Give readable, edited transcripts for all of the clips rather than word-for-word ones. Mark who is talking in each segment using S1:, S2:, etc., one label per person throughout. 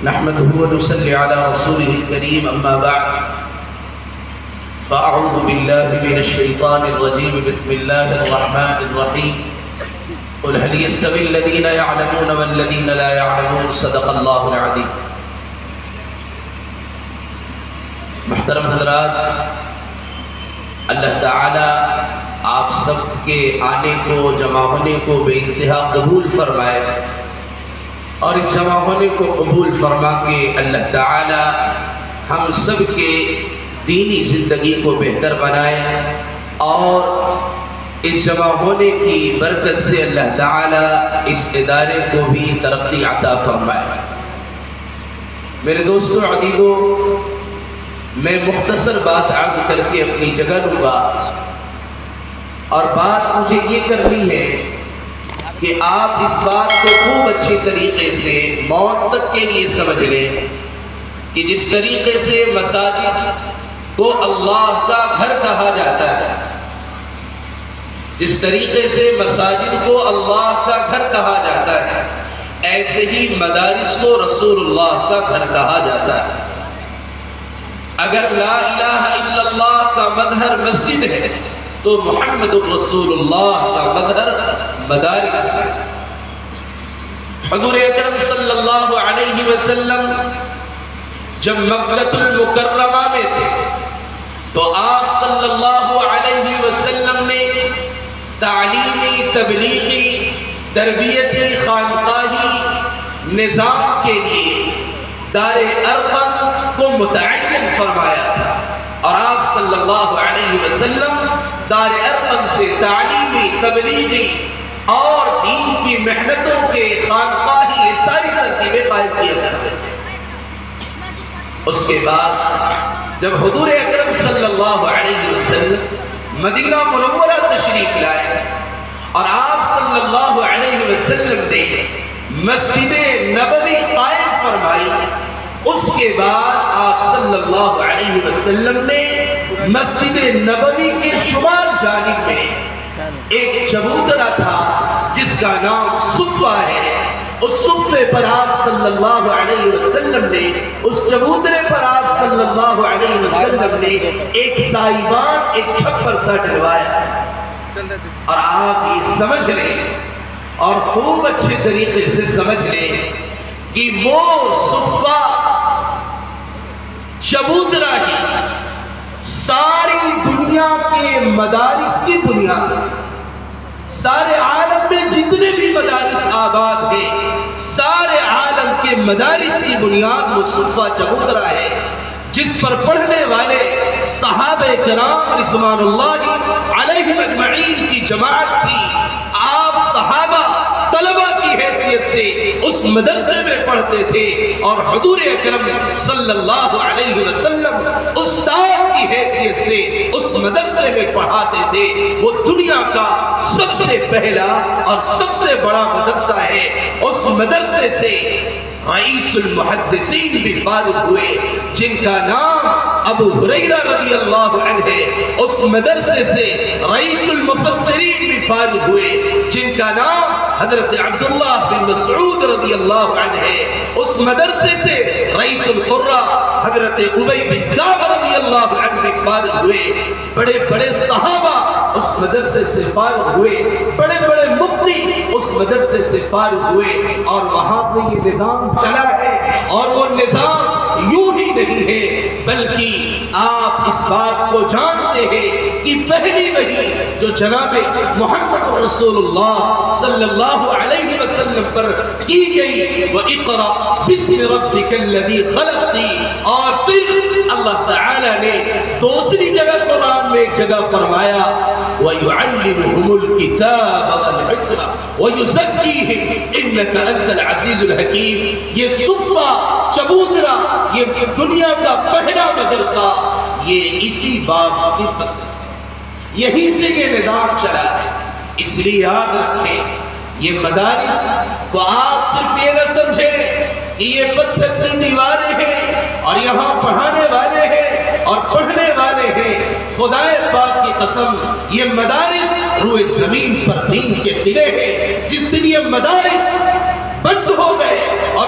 S1: نحمده ونصلي على رسوله الكريم أما بعد فأعوذ بالله من الشيطان الرجيم بسم الله الرحمن الرحيم قل هل يستوي الذين يعلمون والذين لا يعلمون صدق الله العظيم. محترم حضرات، اللہ تعالی آپ سب کے آنے کو، جمع ہونے کو بے انتہا قبول فرمائے، اور اس جمع ہونے کو قبول فرما کے اللہ تعالی ہم سب کے دینی زندگی کو بہتر بنائے، اور اس جمع ہونے کی برکت سے اللہ تعالی اس ادارے کو بھی ترقی عطا فرمائے۔ میرے دوستو عزیزو، میں مختصر بات عرض کر کے اپنی جگہ لوں گا، اور بات مجھے یہ کرنی ہے کہ آپ اس بات کو خوب اچھی طریقے سے موت تک کے لیے سمجھ لیں کہ جس طریقے سے مساجد کو اللہ کا گھر کہا جاتا ہے، جس طریقے سے مساجد کو اللہ کا گھر کہا جاتا ہے، ایسے ہی مدارس کو رسول اللہ کا گھر کہا جاتا ہے۔ اگر لا الہ الا اللہ کا مظہر مسجد ہے تو محمد الرسول اللہ کا مظہر مدارس ہے۔ حضور اکرم صلی اللہ علیہ وسلم جب مکۃ المکرمہ میں تھے تو آپ صلی اللہ علیہ وسلم نے تعلیمی، تبلیغی، تربیتی، خانقاہی نظام کے لیے دار ارقم کو متعین فرمایا تھا، اور آپ صلی اللہ علیہ وسلم دار ارقم سے تعلیمی، تبلیغی اور دین کی محنتوں کے خانقاہی یہ ساری ترکیبیں قائم کیا کرتے تھے۔ اس کے بعد جب حضور اکرم صلی اللہ علیہ وسلم مدینہ منورہ تشریف لائے اور آپ صلی اللہ علیہ وسلم نے مسجد نبوی قائم فرمائی، اس کے بعد آپ صلی اللہ علیہ وسلم نے مسجد نبوی کے شمال جانب میں ایک چبوترا تھا جس کا نام صفہ ہے، اس صفے پر آپ صلی اللہ علیہ وسلم نے، اس چبوترے پر آپ صلی اللہ علیہ وسلم نے ایک سائبان، ایک چھپر سا ڈلوایا، اور آپ یہ سمجھ لیں اور خوب اچھے طریقے سے سمجھ لیں کہ وہ صفہ چبوترا ہی ساری دنیا کے مدارس کی بنیاد ہے۔ سارے عالم میں جتنے بھی مدارس آباد ہیں، سارے عالم کے مدارس کی بنیاد وہ صفہ چبوترا ہے، جس پر پڑھنے والے صحابہ کرام رضوان اللہ علیہم اجمعین کی جماعت تھی۔ آپ صحابہ طلبہ کی حیثیت سے اس مدرسے میں پڑھتے تھے، اور حضور اکرم صلی اللہ علیہ وسلم استاد کی حیثیت سے اس مدرسے میں پڑھاتے تھے۔ وہ دنیا کا سب سے پہلا اور سب سے بڑا مدرسہ ہے۔ اس مدرسے سے رئیس المحدثین بھی فارغ ہوئے جن کا نام ابو ہریرہ رضی اللہ عنہ ہے۔ اس مدرسے سے رئیس المفسرین بھی فارغ ہوئے جن کا نام حضرت عبداللہ بن مسعود رضی اللہ عنہ ہے۔ اس مدرسے سے رئیس القراء حضرت ابی بن کعب رضی اللہ عنہ بھی فارغ ہوئے۔ بڑے بڑے صحابہ اس مدرسے سے فارغ ہوئے، بڑے بڑے مفتی اس مدرسے سے فارغ ہوئے، اور وہاں سے یہ نظام چلا ہے۔ اور وہ نظام یوں ہی نہیں ہے، بلکہ آپ اس بات کو جانتے ہیں کہ پہلی وحی جو جناب محمد رسول اللہ صلی اللہ علیہ وسلم پر کی گئی وہ اقرأ باسم ربک الذی خلق تھی، اور پھر اللہ تعالی نے دوسری جگہ قرآن میں ایک جگہ فرمایا وَيُعَلِّمُهُمُ الْكِتَابَ وَالْحِكْمَةَ وَيُزَكِّيهِمْ إِنَّكَ أَنْتَ الْعَزِيزُ الْحَكِيمُ۔ یہ صفہ چبوترا، یہ دنیا کا پہلا مدرسہ، یہ اسی باب کی فصل ہے، یہی سے یہ نظام چلا ہے۔ اس لیے یاد رکھیں، یہ مدارس کو آپ صرف یہ نہ سمجھیں کہ یہ پتھر کی دیواریں ہیں اور یہاں پڑھانے والے ہیں اور پڑھنے والے ہیں۔ خدا پاک کی قسم، یہ مدارس روئے زمین پر دین کے قلعے ہیں۔ جس دن یہ مدارس بند ہو گئے اور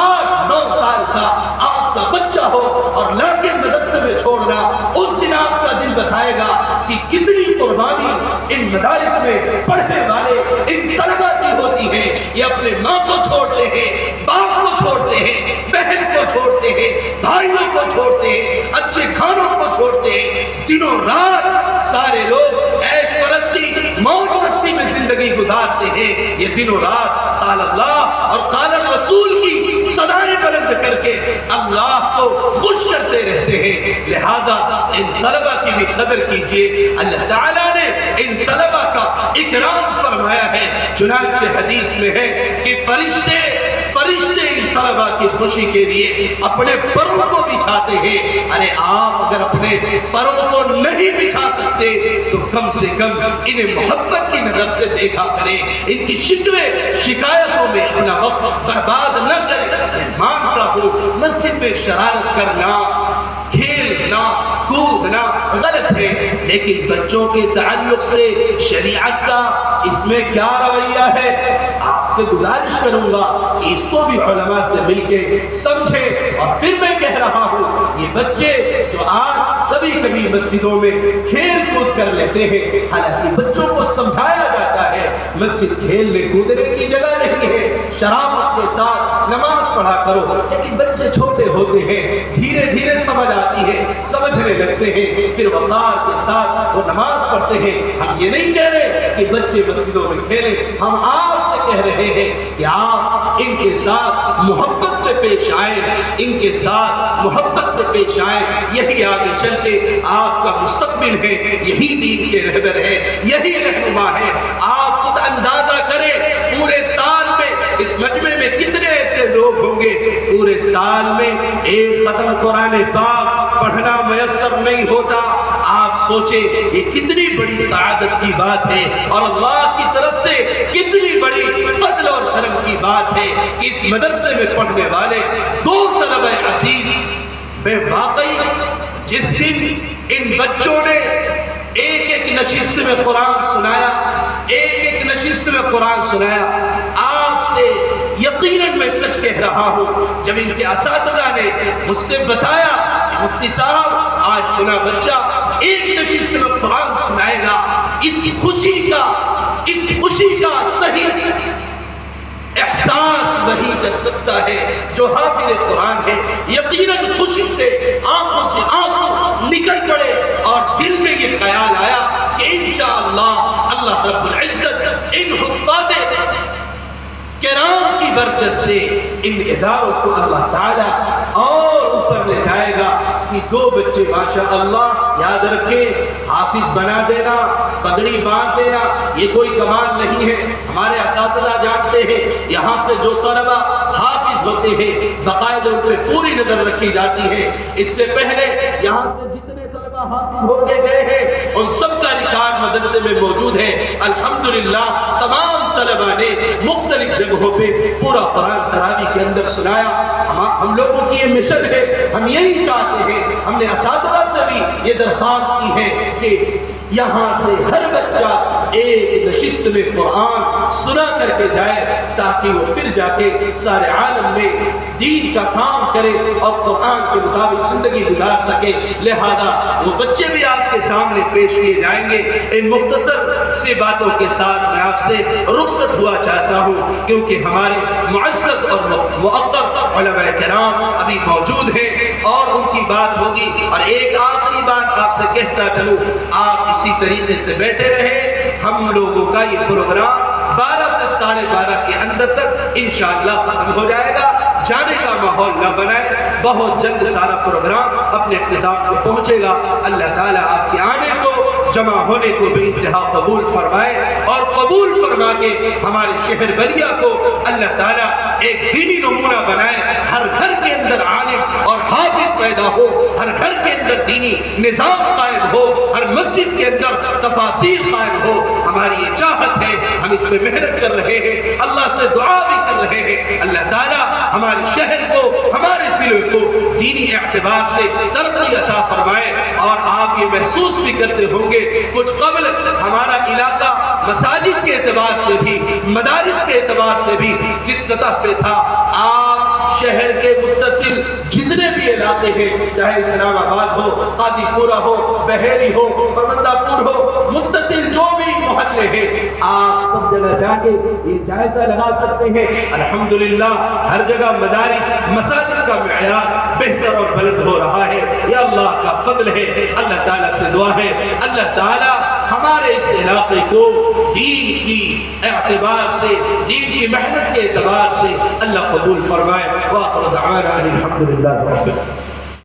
S1: 8-9 سال کا آپ کا بچہ ہو اور لا کے مدرسے میں چھوڑنا، اس دن آپ کا دل بتائے گا کہ کتنی قربانی ان مدارس میں پڑھنے والے ان طلبہ کی ہوتی ہے۔ یہ اپنے ماں کو چھوڑتے ہیں، باپ کو چھوڑتے ہیں، بہن کو چھوڑتے ہیں، بھائیوں کو چھوڑتے ہیں، اچھے کھانوں کو چھوڑتے ہیں، دنوں رات سارے لوگ عیش پرستی موج مستی میں زندگی گزارتے ہیں۔ یہ دنوں رات قال اللہ اور قال الرسول کی صدائیں بلند کر کے اللہ کو خوش کرتے رہتے ہیں۔ لہٰذا ان طلبہ کی بھی قدر کیجئے۔ اللہ تعالیٰ نے ان طلبہ کا اکرام فرمایا ہے، چنانچہ حدیث میں ہے کہ فرشتے ان طلبہ کی خوشی کے لیے اپنے پروں کو بچھاتے ہیں۔ ارے آپ اگر اپنے پروں کو نہیں بچھا سکتے تو کم سے کم انہیں محبت کی نظر سے دیکھا کریں، ان کی شکوے شکایتوں میں اپنا وقت برباد نہ کریں۔ میں مانتا ہوں مسجد میں شرارت کرنا، کھیلنا، کودنا غلط ہے، لیکن بچوں کے تعلق سے شریعت کا اس میں کیا رویہ ہے، آپ سے گزارش کروں گا کہ اس کو بھی علماء سے مل کے سمجھیں۔ اور پھر میں کہہ رہا ہوں، یہ بچے جو آج کبھی کبھی مسجدوں میں کھیل کود کر لیتے ہیں، حالانکہ بچوں کو سمجھایا جاتا ہے مسجد کھیلنے کودنے کی جگہ نہیں ہے، شرافت کے ساتھ نماز پڑھا کرو، لیکن بچے چھوٹے ہوتے ہیں، دھیرے دھیرے سمجھ آتی ہے، سمجھنے لگتے ہیں، پھر وقار کے ساتھ وہ نماز پڑھتے ہیں۔ ہم یہ نہیں کہہ رہے کہ بچے مسجدوں میں کھیلیں، ہم آپ سے کہہ رہے ہیں کہ آپ ان کے ساتھ محبت سے پیش آئیں، ان کے ساتھ محبت سے پیش آئیں، یہی آگے چل کے آپ کا مستقبل ہے، یہی دین کے رہبر ہے، یہی رہنما ہے۔ آپ خود اندازہ کریں پورے سال میں اس مجمع میں کتنے ایسے لوگ ہوں گے، پورے سال میں ایک ختم قرآن پاک پڑھنا میسر نہیں ہوتا۔ آپ سوچیں یہ کتنی بڑی سعادت کی بات ہے اور اللہ کی طرف سے کتنی بڑی فضل اور کرم کی بات ہے کہ اس مدرسے میں پڑھنے والے 2 طلبہ عزیز، میں واقعی جس دن ان بچوں نے ایک نشست میں قرآن سنایا، ایک نشست میں قرآن سنایا، آپ سے یقیناً میں سچ کہہ رہا ہوں، جب ان کے اساتذہ نے مجھ سے بتایا کہ مفتی صاحب آج فلاں بچہ ایک نشست میں قرآن سنائے گا، اس خوشی کا صحیح احساس وہی کر سکتا ہے جو حافظ قرآن ہے۔ یقیناً خوشی سے آنکھوں سے آنسو نکل پڑے اور دل میں یہ خیال آیا کہ انشاءاللہ اللہ رب العزت ان حفاظ کرام کی برکت سے ان اداروں کو اللہ تعالیٰ اور اوپر لے جائے گا کہ 2 بچے ماشاءاللہ یاد رکھیں، حافظ بنا دینا، پگڑی باندھ دینا یہ کوئی کمال نہیں ہے۔ ہمارے اساتذہ جانتے ہیں یہاں سے جو طلبہ حافظ ہوتے ہیں باقاعدہ ان پہ پوری نظر رکھی جاتی ہے۔ اس سے پہلے یہاں سے جتنے طلبہ حافظ ہو کے گئے ہیں ان سب کا ریکارڈ مدرسے میں موجود ہے۔ الحمدللہ تمام طلبہ نے مختلف جگہوں پہ پورا قرآن تراویح کے اندر سنایا۔ ہم لوگوں کی یہ مشن ہے، ہم یہی چاہتے ہیں، ہم نے اساتذہ سے بھی یہ درخواست کی ہے کہ یہاں سے ہر بچہ ایک نشست میں قرآن سنا کر کے جائے تاکہ وہ پھر جا کے سارے عالم میں دین کا کام کرے اور قرآن کے مطابق زندگی گزار سکے۔ لہذا وہ بچے بھی آپ کے سامنے پیش کیے جائیں گے۔ ان مختصر سی باتوں کے ساتھ میں آپ سے رخصت ہوا چاہتا ہوں کیونکہ ہمارے معزز اور مؤقر علماء کرام ابھی موجود ہیں اور ان کی بات ہوگی۔ اور ایک آخری بات آپ سے کہتا چلوں، آپ اسی طریقے سے بیٹھے رہے، ہم لوگوں کا یہ پروگرام 12 سے 12:30 کے اندر تک انشاءاللہ ختم ہو جائے گا۔ جانے کا ماحول نہ بنائے، بہت جلد سارا پروگرام اپنے اختتام کو پہنچے گا۔ اللہ تعالیٰ آپ کے آنے کو، جمع ہونے کو بے انتہا قبول فرمائے اور قبول فرما کے ہمارے شہر بلیا کو اللہ تعالیٰ ایک دینی نمونہ بنائے، ہر گھر کے اندر عالم اور حافظ پیدا ہو، ہر گھر کے اندر دینی نظام قائم ہو، ہر مسجد کے اندر تفاسیر قائم ہو۔ ہماری یہ چاہت ہے، ہم اس میں محنت کر رہے ہیں، اللہ سے دعا بھی کر رہے ہیں۔ اللہ تعالیٰ ہمارے شہر کو، ہمارے ضلع کو دینی اعتبار سے ترقی عطا فرمائے۔ اور آپ یہ محسوس بھی کرتے ہوں گے کچھ قبل ہمارا علاقہ مساجد کے اعتبار سے بھی، مدارس کے اعتبار سے بھی جس سطح پہ تھا، آپ شہر کے متصل جتنے بھی علاقے ہیں، چاہے اسلام آباد ہو، قاضی پورہ ہو، بحیری ہو، پروندہ پور ہو، متصل جو بھی محلے ہیں، آپ سب جگہ جا کے یہ جائزہ لگا سکتے ہیں۔ الحمدللہ ہر جگہ مدارس مساجد کا معیار بہتر اور بلند ہو رہا ہے، یہ اللہ کا فضل ہے۔ اللہ تعالیٰ سے دعا ہے اللہ تعالیٰ ہمارے اس علاقے کو دین کی اعتبار سے، دین کی محنت کے اعتبار سے اللہ قبول فرمائے۔ وآخر دعوانا الحمدللہ رب العالمین۔